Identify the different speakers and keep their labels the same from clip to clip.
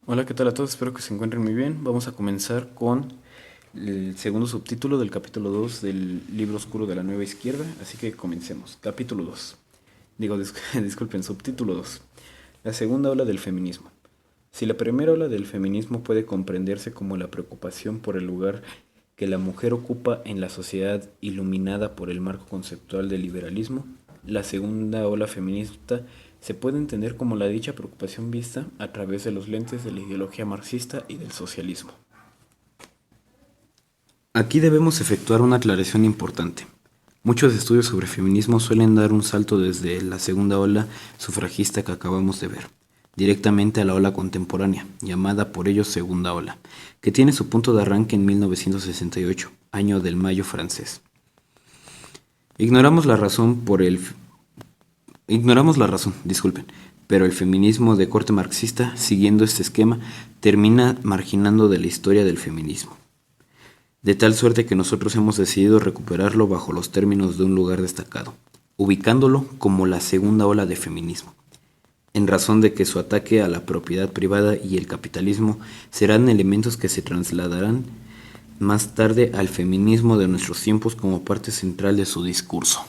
Speaker 1: Hola, ¿qué tal a todos? Espero que se encuentren muy bien. Vamos a comenzar con el segundo subtítulo del capítulo 2 del libro oscuro de la nueva izquierda, así que comencemos. Capítulo 2. Disculpen, subtítulo 2. La segunda ola del feminismo. Si la primera ola del feminismo puede comprenderse como la preocupación por el lugar que la mujer ocupa en la sociedad iluminada por el marco conceptual del liberalismo, la segunda ola feminista se puede entender como la dicha preocupación vista a través de los lentes de la ideología marxista y del socialismo. Aquí debemos efectuar una aclaración importante. Muchos estudios sobre feminismo suelen dar un salto desde la segunda ola sufragista que acabamos de ver, directamente a la ola contemporánea, llamada por ellos segunda ola, que tiene su punto de arranque en 1968, año del Mayo francés. Ignoramos la razón por el Ignoramos la razón, disculpen, pero el feminismo de corte marxista, siguiendo este esquema, termina marginando de la historia del feminismo. De tal suerte que nosotros hemos decidido recuperarlo bajo los términos de un lugar destacado, ubicándolo como la segunda ola de feminismo, en razón de que su ataque a la propiedad privada y el capitalismo serán elementos que se trasladarán más tarde al feminismo de nuestros tiempos como parte central de su discurso.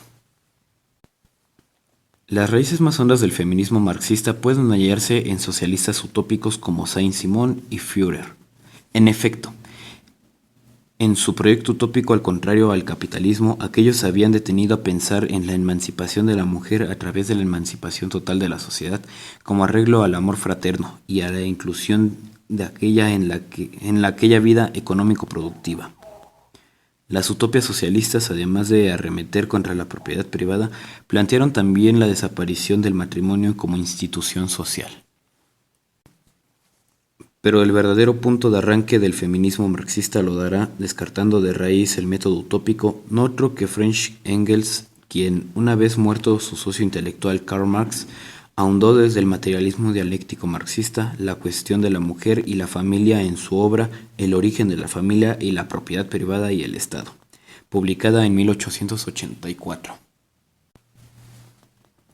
Speaker 1: Las raíces más hondas del feminismo marxista pueden hallarse en socialistas utópicos como Saint-Simon y Führer. En efecto, en su proyecto utópico, al contrario al capitalismo, aquellos se habían detenido a pensar en la emancipación de la mujer a través de la emancipación total de la sociedad, como arreglo al amor fraterno y a la inclusión de aquella en aquella vida económico-productiva. Las utopias socialistas, además de arremeter contra la propiedad privada, plantearon también la desaparición del matrimonio como institución social. Pero el verdadero punto de arranque del feminismo marxista lo dará, descartando de raíz el método utópico, no otro que Friedrich Engels, quien, una vez muerto su socio intelectual Karl Marx, ahondó desde el materialismo dialéctico marxista la cuestión de la mujer y la familia en su obra El origen de la familia y la propiedad privada y el Estado, publicada en 1884.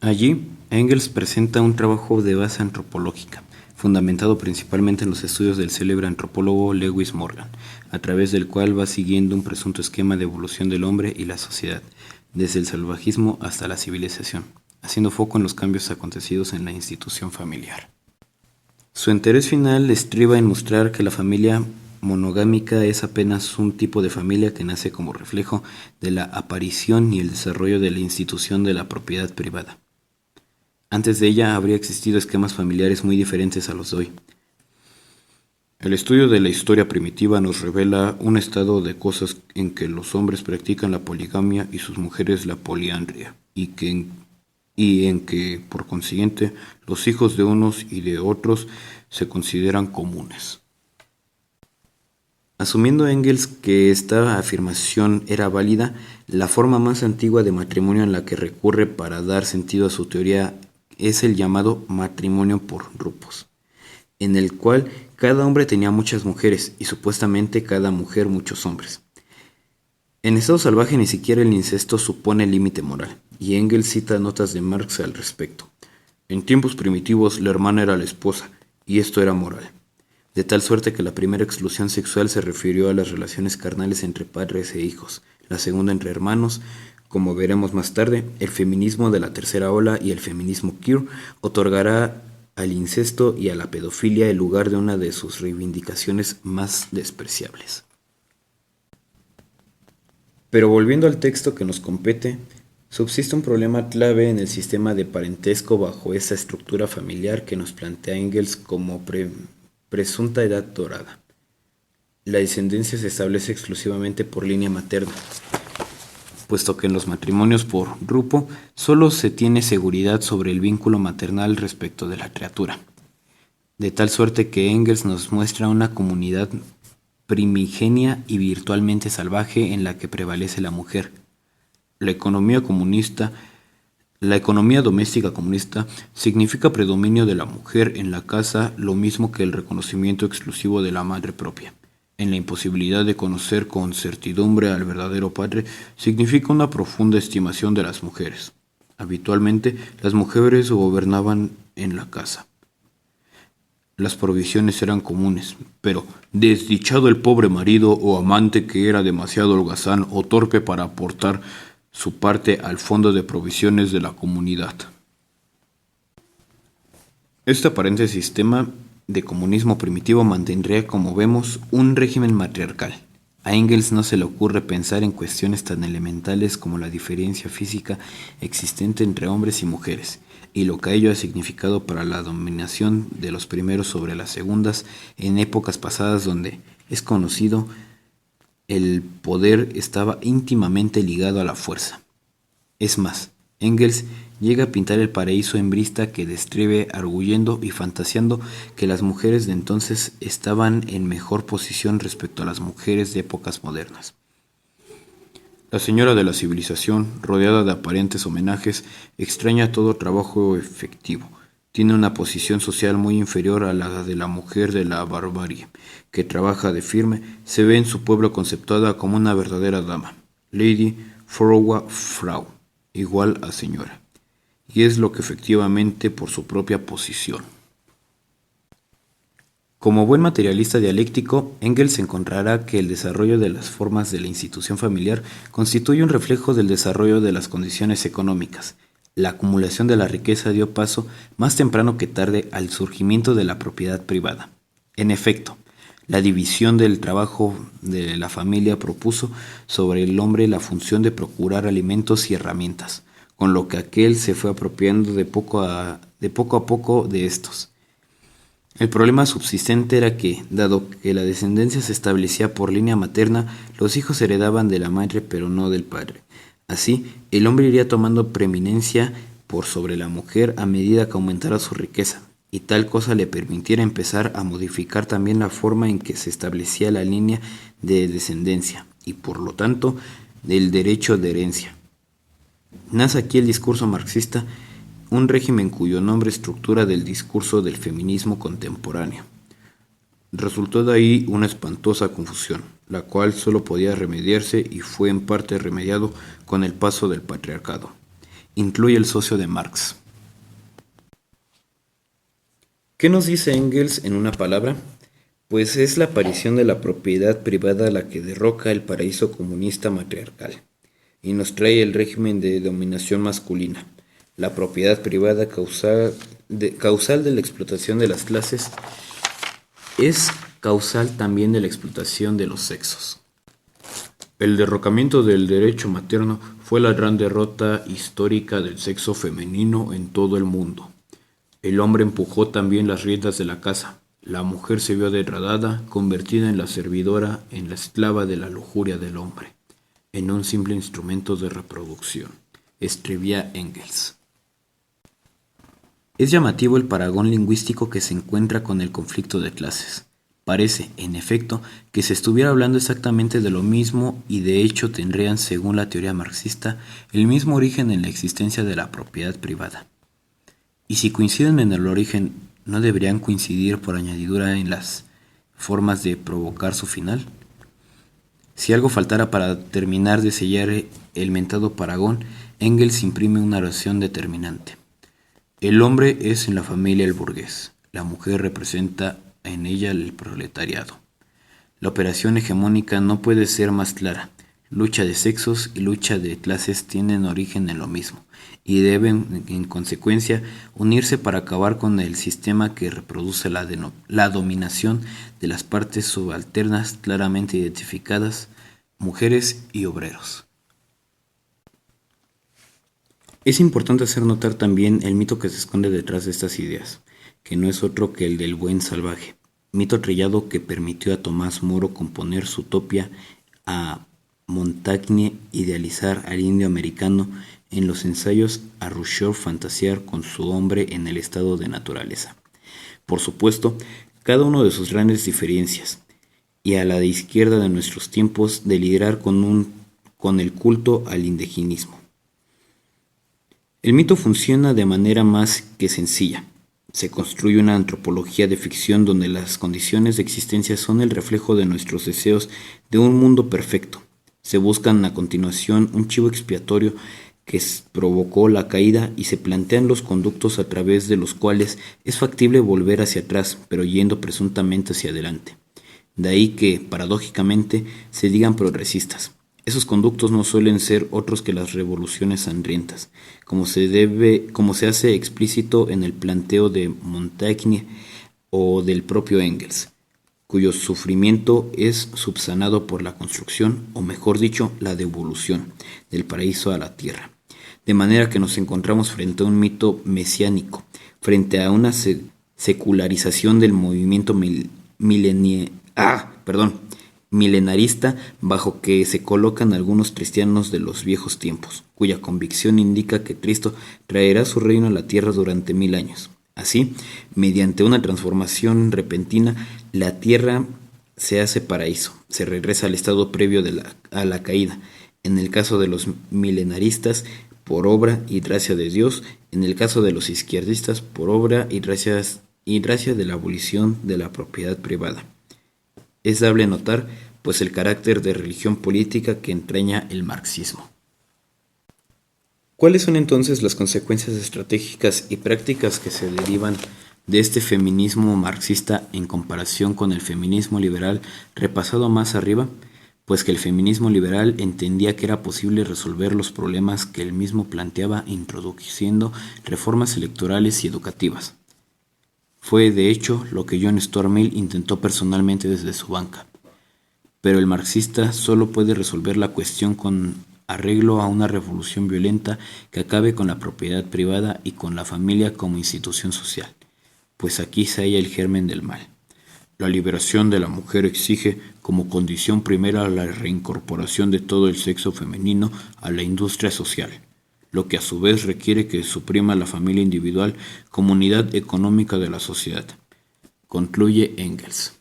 Speaker 1: Allí, Engels presenta un trabajo de base antropológica, fundamentado principalmente en los estudios del célebre antropólogo Lewis Morgan, a través del cual va siguiendo un presunto esquema de evolución del hombre y la sociedad, desde el salvajismo hasta la civilización, haciendo foco en los cambios acontecidos en la institución familiar. Su interés final estriba en mostrar que la familia monogámica es apenas un tipo de familia que nace como reflejo de la aparición y el desarrollo de la institución de la propiedad privada. Antes de ella habría existido esquemas familiares muy diferentes a los de hoy. El estudio de la historia primitiva nos revela un estado de cosas en que los hombres practican la poligamia y sus mujeres la poliandria, y en que, por consiguiente, los hijos de unos y de otros se consideran comunes. Asumiendo Engels que esta afirmación era válida, la forma más antigua de matrimonio en la que recurre para dar sentido a su teoría es el llamado matrimonio por grupos, en el cual cada hombre tenía muchas mujeres y supuestamente cada mujer muchos hombres. En estado salvaje ni siquiera el incesto supone límite moral, y Engels cita notas de Marx al respecto. En tiempos primitivos la hermana era la esposa, y esto era moral. De tal suerte que la primera exclusión sexual se refirió a las relaciones carnales entre padres e hijos, la segunda entre hermanos. Como veremos más tarde, el feminismo de la tercera ola y el feminismo queer otorgará al incesto y a la pedofilia el lugar de una de sus reivindicaciones más despreciables. Pero volviendo al texto que nos compete, subsiste un problema clave en el sistema de parentesco bajo esa estructura familiar que nos plantea Engels como presunta edad dorada. La descendencia se establece exclusivamente por línea materna, puesto que en los matrimonios por grupo solo se tiene seguridad sobre el vínculo maternal respecto de la criatura, de tal suerte que Engels nos muestra una comunidad primigenia y virtualmente salvaje en la que prevalece la mujer. La economía comunista, la economía doméstica comunista significa predominio de la mujer en la casa, lo mismo que el reconocimiento exclusivo de la madre propia. En la imposibilidad de conocer con certidumbre al verdadero padre significa una profunda estimación de las mujeres. Habitualmente, las mujeres gobernaban en la casa. Las provisiones eran comunes, pero desdichado el pobre marido o amante que era demasiado holgazán o torpe para aportar su parte al fondo de provisiones de la comunidad. Este aparente sistema de comunismo primitivo mantendría, como vemos, un régimen matriarcal. A Engels no se le ocurre pensar en cuestiones tan elementales como la diferencia física existente entre hombres y mujeres, y lo que ello ha significado para la dominación de los primeros sobre las segundas en épocas pasadas donde, es conocido, el poder estaba íntimamente ligado a la fuerza. Es más, Engels llega a pintar el paraíso hembrista que describe arguyendo y fantaseando que las mujeres de entonces estaban en mejor posición respecto a las mujeres de épocas modernas. La señora de la civilización, rodeada de aparentes homenajes, extraña todo trabajo efectivo. Tiene una posición social muy inferior a la de la mujer de la barbarie, que trabaja de firme, se ve en su pueblo conceptuada como una verdadera dama, Lady Frau, igual a señora, y es lo que efectivamente por su propia posición. Como buen materialista dialéctico, Engels encontrará que el desarrollo de las formas de la institución familiar constituye un reflejo del desarrollo de las condiciones económicas. La acumulación de la riqueza dio paso, más temprano que tarde, al surgimiento de la propiedad privada. En efecto, la división del trabajo de la familia propuso sobre el hombre la función de procurar alimentos y herramientas, con lo que aquel se fue apropiando de poco a poco de estos. El problema subsistente era que, dado que la descendencia se establecía por línea materna, los hijos heredaban de la madre pero no del padre. Así, el hombre iría tomando preeminencia por sobre la mujer a medida que aumentara su riqueza, y tal cosa le permitiera empezar a modificar también la forma en que se establecía la línea de descendencia, y por lo tanto, del derecho de herencia. Nace aquí el discurso marxista, un régimen cuyo nombre estructura del discurso del feminismo contemporáneo. Resultó de ahí una espantosa confusión, la cual solo podía remediarse y fue en parte remediado con el paso del patriarcado. Incluye el socio de Marx. ¿Qué nos dice Engels en una palabra? Pues es la aparición de la propiedad privada la que derroca el paraíso comunista matriarcal y nos trae el régimen de dominación masculina. La propiedad privada causal de la explotación de las clases es causal también de la explotación de los sexos. El derrocamiento del derecho materno fue la gran derrota histórica del sexo femenino en todo el mundo. El hombre empujó también las riendas de la casa. La mujer se vio degradada, convertida en la servidora, en la esclava de la lujuria del hombre, en un simple instrumento de reproducción, escribía Engels. Es llamativo el parangón lingüístico que se encuentra con el conflicto de clases. Parece, en efecto, que se estuviera hablando exactamente de lo mismo y de hecho tendrían, según la teoría marxista, el mismo origen en la existencia de la propiedad privada. Y si coinciden en el origen, ¿no deberían coincidir por añadidura en las formas de provocar su final? Si algo faltara para terminar de sellar el mentado parangón, Engels imprime una oración determinante. El hombre es en la familia el burgués, la mujer representa en ella el proletariado. La operación hegemónica no puede ser más clara. Lucha de sexos y lucha de clases tienen origen en lo mismo, y deben, en consecuencia, unirse para acabar con el sistema que reproduce la dominación de las partes subalternas claramente identificadas, mujeres y obreros. Es importante hacer notar también el mito que se esconde detrás de estas ideas, que no es otro que el del buen salvaje, mito trillado que permitió a Tomás Moro componer su utopía, a Montaigne idealizar al indio americano, en los ensayos a Rousseau fantasear con su hombre en el estado de naturaleza. Por supuesto, cada uno de sus grandes diferencias, y a la de izquierda de nuestros tiempos de lidiar con el culto al indigenismo. El mito funciona de manera más que sencilla. Se construye una antropología de ficción donde las condiciones de existencia son el reflejo de nuestros deseos de un mundo perfecto. Se buscan a continuación un chivo expiatorio provocó la caída y se plantean los conductos a través de los cuales es factible volver hacia atrás, pero yendo presuntamente hacia adelante. De ahí que, paradójicamente, se digan progresistas. Esos conductos no suelen ser otros que las revoluciones sangrientas, como se hace explícito en el planteo de Montaigne o del propio Engels, cuyo sufrimiento es subsanado por la construcción, o mejor dicho, la devolución, del paraíso a la tierra. De manera que nos encontramos frente a un mito mesiánico, frente a una secularización del movimiento milenarista bajo que se colocan algunos cristianos de los viejos tiempos, cuya convicción indica que Cristo traerá su reino a la tierra durante 1000 años. Así, mediante una transformación repentina, la tierra se hace paraíso, se regresa al estado previo a la caída. En el caso de los milenaristas, por obra y gracia de Dios; en el caso de los izquierdistas, por obra y gracia de la abolición de la propiedad privada. Es dable notar, pues, el carácter de religión política que entraña el marxismo. ¿Cuáles son entonces las consecuencias estratégicas y prácticas que se derivan de este feminismo marxista en comparación con el feminismo liberal repasado más arriba? Pues que el feminismo liberal entendía que era posible resolver los problemas que él mismo planteaba introduciendo reformas electorales y educativas. Fue, de hecho, lo que John Stuart Mill intentó personalmente desde su banca. Pero el marxista solo puede resolver la cuestión con arreglo a una revolución violenta que acabe con la propiedad privada y con la familia como institución social, pues aquí se halla el germen del mal. La liberación de la mujer exige como condición primera la reincorporación de todo el sexo femenino a la industria social, lo que a su vez requiere que suprima la familia individual como unidad económica de la sociedad, concluye Engels.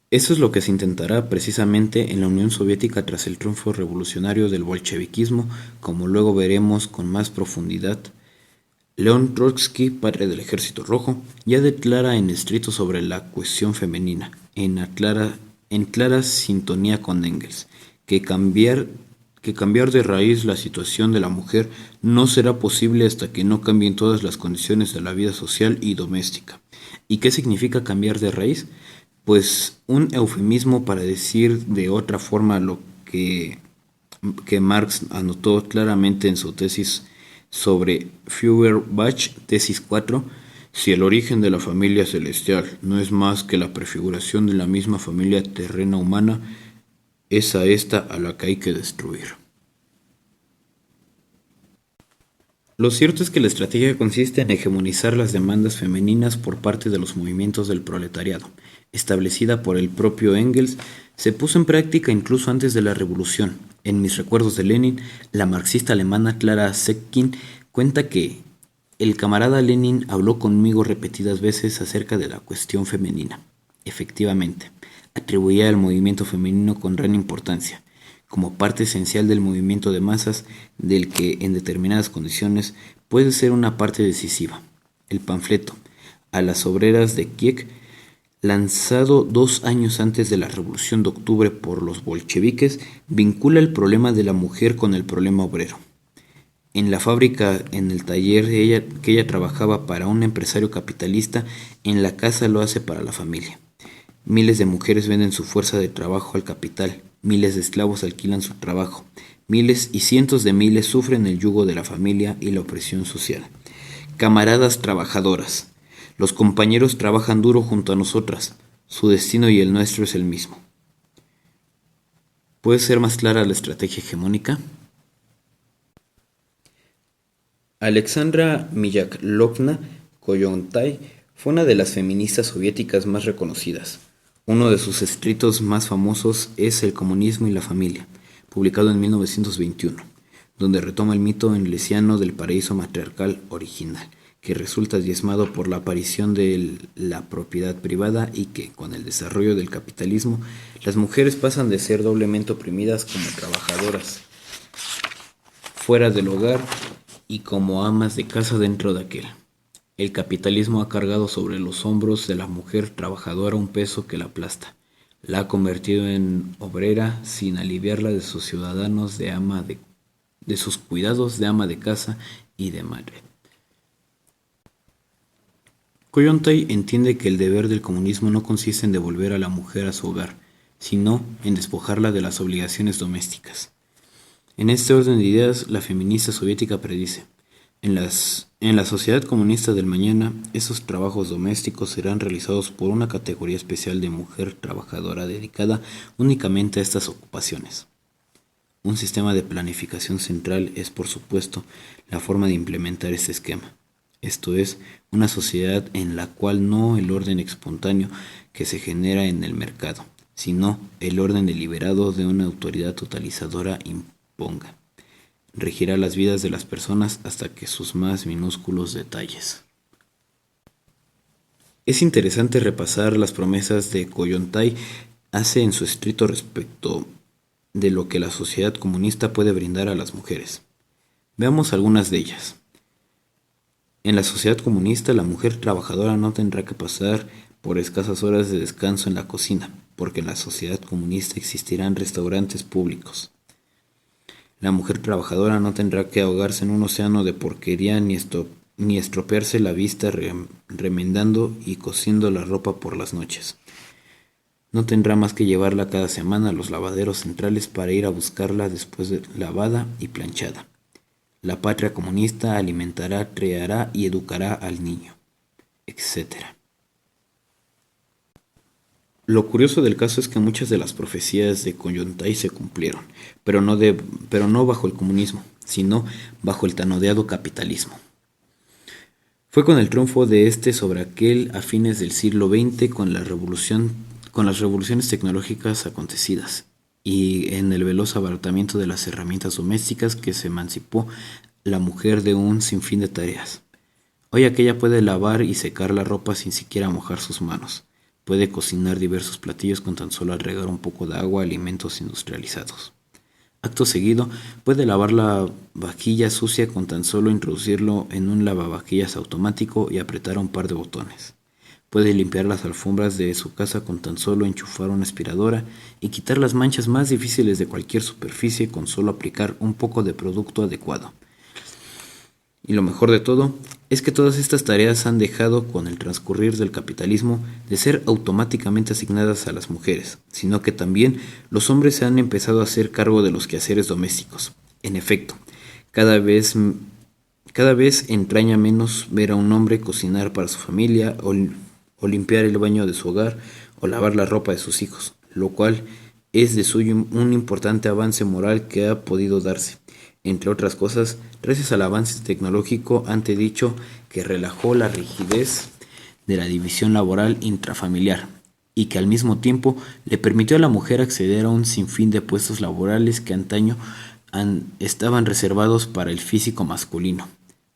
Speaker 1: Eso es lo que se intentará precisamente en la Unión Soviética tras el triunfo revolucionario del bolcheviquismo, como luego veremos con más profundidad. León Trotsky, padre del Ejército Rojo, ya declara en escrito sobre la cuestión femenina, en clara sintonía con Engels, que cambiar de raíz la situación de la mujer no será posible hasta que no cambien todas las condiciones de la vida social y doméstica. ¿Y qué significa cambiar de raíz? Pues un eufemismo para decir de otra forma lo que Marx anotó claramente en su tesis sobre Feuerbach, tesis 4, si el origen de la familia celestial no es más que la prefiguración de la misma familia terrena humana, es a esta a la que hay que destruir. Lo cierto es que la estrategia consiste en hegemonizar las demandas femeninas por parte de los movimientos del proletariado, establecida por el propio Engels, se puso en práctica incluso antes de la Revolución. En Mis recuerdos de Lenin, la marxista alemana Clara Zetkin cuenta que el camarada Lenin habló conmigo repetidas veces acerca de la cuestión femenina. Efectivamente, atribuía al movimiento femenino con gran importancia, como parte esencial del movimiento de masas del que en determinadas condiciones puede ser una parte decisiva. El panfleto a las obreras de Kiev, lanzado 2 años antes de la Revolución de Octubre por los bolcheviques, vincula el problema de la mujer con el problema obrero. En la fábrica, en el taller que ella trabajaba para un empresario capitalista, en la casa lo hace para la familia. Miles de mujeres venden su fuerza de trabajo al capital, miles de esclavos alquilan su trabajo, miles y cientos de miles sufren el yugo de la familia y la opresión social. Camaradas trabajadoras, los compañeros trabajan duro junto a nosotras, su destino y el nuestro es el mismo. ¿Puede ser más clara la estrategia hegemónica? Alexandra Mikhailovna Kollontai fue una de las feministas soviéticas más reconocidas. Uno de sus escritos más famosos es El comunismo y la familia, publicado en 1921, donde retoma el mito englesiano del paraíso matriarcal original, que resulta diezmado por la aparición de la propiedad privada y que, con el desarrollo del capitalismo, las mujeres pasan de ser doblemente oprimidas como trabajadoras fuera del hogar y como amas de casa dentro de aquel. El capitalismo ha cargado sobre los hombros de la mujer trabajadora un peso que la aplasta. La ha convertido en obrera sin aliviarla de sus ciudadanos de ama de de sus cuidados de ama de casa y de madre. Kollontai entiende que el deber del comunismo no consiste en devolver a la mujer a su hogar, sino en despojarla de las obligaciones domésticas. En este orden de ideas, la feminista soviética predice: en la sociedad comunista del mañana, esos trabajos domésticos serán realizados por una categoría especial de mujer trabajadora dedicada únicamente a estas ocupaciones. Un sistema de planificación central es, por supuesto, la forma de implementar este esquema. Esto es, una sociedad en la cual no el orden espontáneo que se genera en el mercado, sino el orden deliberado de una autoridad totalizadora imponga. Regirá las vidas de las personas hasta que sus más minúsculos detalles. Es interesante repasar las promesas de Kollontai hace en su escrito respecto de lo que la sociedad comunista puede brindar a las mujeres. Veamos algunas de ellas. En la sociedad comunista, la mujer trabajadora no tendrá que pasar por escasas horas de descanso en la cocina, porque en la sociedad comunista existirán restaurantes públicos. La mujer trabajadora no tendrá que ahogarse en un océano de porquería ni estropearse la vista remendando y cosiendo la ropa por las noches. No tendrá más que llevarla cada semana a los lavaderos centrales para ir a buscarla después de lavada y planchada. La patria comunista alimentará, criará y educará al niño, etc. Lo curioso del caso es que muchas de las profecías de Kollontai se cumplieron, pero no bajo el comunismo, sino bajo el tan odiado capitalismo. Fue con el triunfo de este sobre aquel a fines del siglo XX con las revoluciones tecnológicas acontecidas y en el veloz abaratamiento de las herramientas domésticas que se emancipó la mujer de un sinfín de tareas. Hoy aquella puede lavar y secar la ropa sin siquiera mojar sus manos. Puede cocinar diversos platillos con tan solo agregar un poco de agua a alimentos industrializados. Acto seguido, puede lavar la vajilla sucia con tan solo introducirlo en un lavavajillas automático y apretar un par de botones. Puede limpiar las alfombras de su casa con tan solo enchufar una aspiradora y quitar las manchas más difíciles de cualquier superficie con solo aplicar un poco de producto adecuado. Y lo mejor de todo es que todas estas tareas han dejado con el transcurrir del capitalismo de ser automáticamente asignadas a las mujeres, sino que también los hombres se han empezado a hacer cargo de los quehaceres domésticos. En efecto, cada vez entraña menos ver a un hombre cocinar para su familia o limpiar el baño de su hogar o lavar la ropa de sus hijos, lo cual es de suyo un importante avance moral que ha podido darse. Entre otras cosas, gracias al avance tecnológico antedicho que relajó la rigidez de la división laboral intrafamiliar y que al mismo tiempo le permitió a la mujer acceder a un sinfín de puestos laborales que antaño estaban reservados para el físico masculino.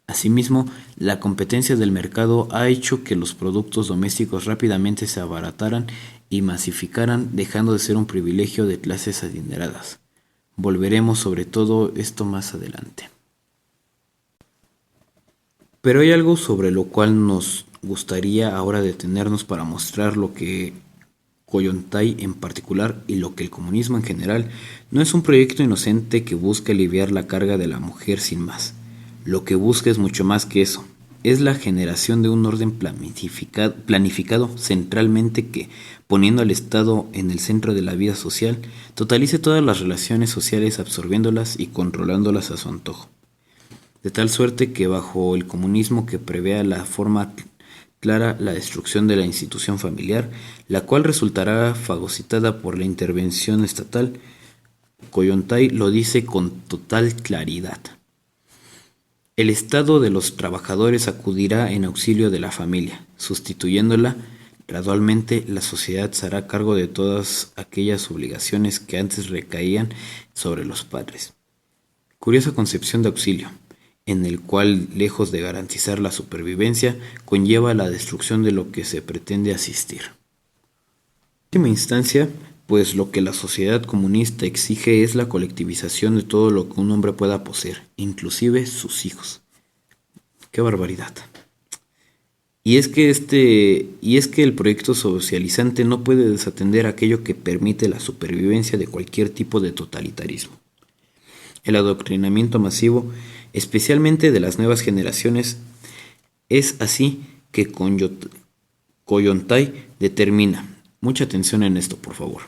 Speaker 1: Asimismo, la competencia del mercado ha hecho que los productos domésticos rápidamente se abarataran y masificaran, dejando de ser un privilegio de clases adineradas. Volveremos sobre todo esto más adelante. Pero hay algo sobre lo cual nos gustaría ahora detenernos para mostrar lo que Kollontai en particular y lo que el comunismo en general no es un proyecto inocente que busca aliviar la carga de la mujer sin más. Lo que busca es mucho más que eso. Es la generación de un orden planificado centralmente que, poniendo al Estado en el centro de la vida social, totalice todas las relaciones sociales absorbiéndolas y controlándolas a su antojo. De tal suerte que bajo el comunismo que prevea la forma clara la destrucción de la institución familiar, la cual resultará fagocitada por la intervención estatal, Kollontai lo dice con total claridad. El Estado de los trabajadores acudirá en auxilio de la familia, sustituyéndola. Gradualmente, la sociedad se hará cargo de todas aquellas obligaciones que antes recaían sobre los padres. Curiosa concepción de auxilio, en el cual, lejos de garantizar la supervivencia, conlleva la destrucción de lo que se pretende asistir. En última instancia, pues lo que la sociedad comunista exige es la colectivización de todo lo que un hombre pueda poseer, inclusive sus hijos. ¡Qué barbaridad! Y es que el proyecto socializante no puede desatender aquello que permite la supervivencia de cualquier tipo de totalitarismo. El adoctrinamiento masivo, especialmente de las nuevas generaciones, es así que Kollontai determina. Mucha atención en esto, por favor.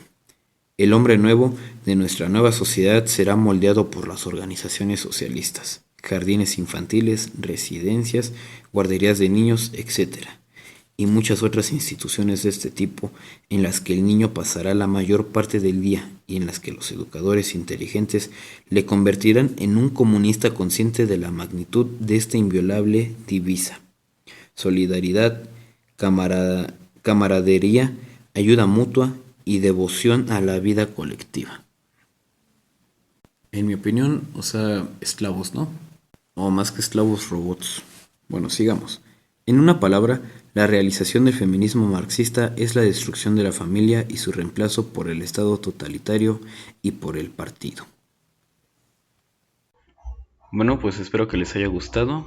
Speaker 1: El hombre nuevo de nuestra nueva sociedad será moldeado por las organizaciones socialistas, jardines infantiles, residencias, guarderías de niños, etc. Y muchas otras instituciones de este tipo en las que el niño pasará la mayor parte del día y en las que los educadores inteligentes le convertirán en un comunista consciente de la magnitud de esta inviolable divisa. Solidaridad, camaradería, ayuda mutua y devoción a la vida colectiva. En mi opinión, esclavos, ¿no? O más que esclavos, robots. Bueno, sigamos. En una palabra, la realización del feminismo marxista es la destrucción de la familia y su reemplazo por el Estado totalitario y por el partido. Bueno, pues espero que les haya gustado.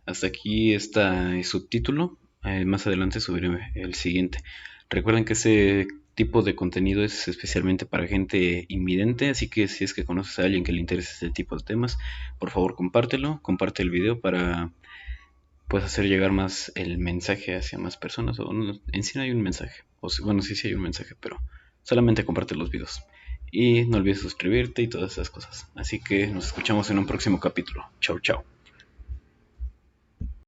Speaker 1: Hasta aquí está el subtítulo. Más adelante subiré el siguiente. Recuerden que ese tipo de contenido es especialmente para gente invidente, así que si es que conoces a alguien que le interese este tipo de temas, por favor compártelo, comparte el video para pues hacer llegar más el mensaje hacia más personas. O en sí no hay un mensaje, bueno, sí hay un mensaje, pero solamente comparte los videos. Y no olvides suscribirte y todas esas cosas. Así que nos escuchamos en un próximo capítulo. Chao, chao.